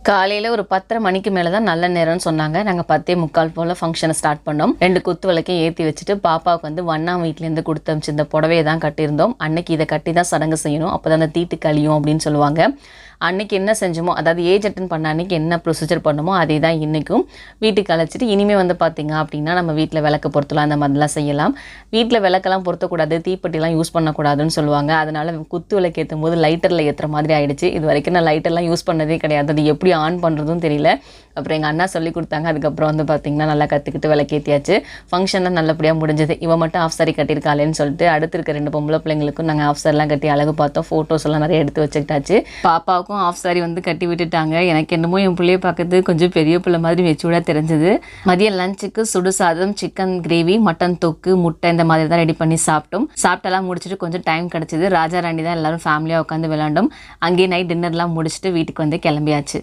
காலையில் ஒரு 10:30 மணிக்கு மேலே தான் நல்ல நேரம்னு சொன்னாங்க. நாங்கள் 10:45 போல் ஃபங்க்ஷனை ஸ்டார்ட் பண்ணோம். 2 குத்து விளக்கையும் ஏற்றி வச்சுட்டு பாப்பாவுக்கு வந்து வண்ணா வீட்டிலேருந்து கொடுத்து அமிச்சு இந்த புடவையை தான் கட்டியிருந்தோம். அன்னைக்கு இதை கட்டி தான் சடங்கு செய்யணும், அப்போ தான் அந்த தீட்டு கழியும் அப்படின்னு சொல்லுவாங்க. அன்றைக்கி என்ன செஞ்சோமோ, அதாவது ஏஜ் அட்டன் பண்ண அன்றைக்கி என்ன ப்ரொசீஜர் பண்ணமோ அதே தான் இன்றைக்கும் வீட்டுக்கு அழைச்சிட்டு இனிமேல் வந்து பார்த்திங்க அப்படின்னா நம்ம வீட்டில் விளக்கு பொருத்தலாம், அந்த மாதிரிலாம் செய்யலாம். வீட்டில் விளக்கெல்லாம் பொருத்தக்கூடாது, தீப்பெட்டிலாம் யூஸ் பண்ணக்கூடாதுன்னு சொல்லுவாங்க. அதனால் குத்து விளக்கு ஏற்றும் போது லைட்டரில் ஏற்றுற மாதிரி ஆகிடுச்சு. இது வரைக்கும் நான் லைட்டர்லாம் யூஸ் பண்ணதே கிடையாது, அது எப்படி ஆன் பண்ணுறதும் தெரியல. அப்புறம் எங்கள் அண்ணா சொல்லி கொடுத்தாங்க. அதுக்கப்புறம் வந்து பார்த்திங்கன்னா நல்லா கற்றுக்கிட்டு விளக்கேற்றியாச்சு. ஃபங்க்ஷன்லாம் நல்லபடியாக முடிஞ்சது. இவன் மட்டும் ஆஃப் சாரி கட்டியிருக்காளேன்னு சொல்லிட்டு அடுத்து இருக்க 2 பொம்பளை பிள்ளைங்களுக்கும் நாங்கள் ஆஃப் சாரிலாம் கட்டி அழகு பார்த்தோம். ஃபோட்டோஸ் எல்லாம் நிறைய எடுத்து வச்சுக்கிட்டாச்சு. பாப்பாவுக்கும் ஆஃப் சாரி வந்து கட்டி விட்டுட்டாங்க. எனக்கு என்னமோ என் பிள்ளைய பார்க்கறது கொஞ்சம் பெரிய பிள்ளை மாதிரி மெச்சூர்டாக தெரிஞ்சது. மதியம் லஞ்சுக்கு சுடு சாதம், சிக்கன் கிரேவி, மட்டன் தொக்கு, முட்டை இந்த மாதிரி தான் ரெடி பண்ணி சாப்பிட்டோம். சாப்பிட்டெல்லாம் முடிச்சுட்டு கொஞ்சம் டைம் கிடச்சிது. ராஜா ராணி தான் எல்லோரும் ஃபேமிலியாக உட்காந்து விளாண்டோம். அங்கேயே நைட் டின்னர்லாம் முடிச்சுட்டு வீட்டுக்கு வந்து கிளம்பியாச்சு.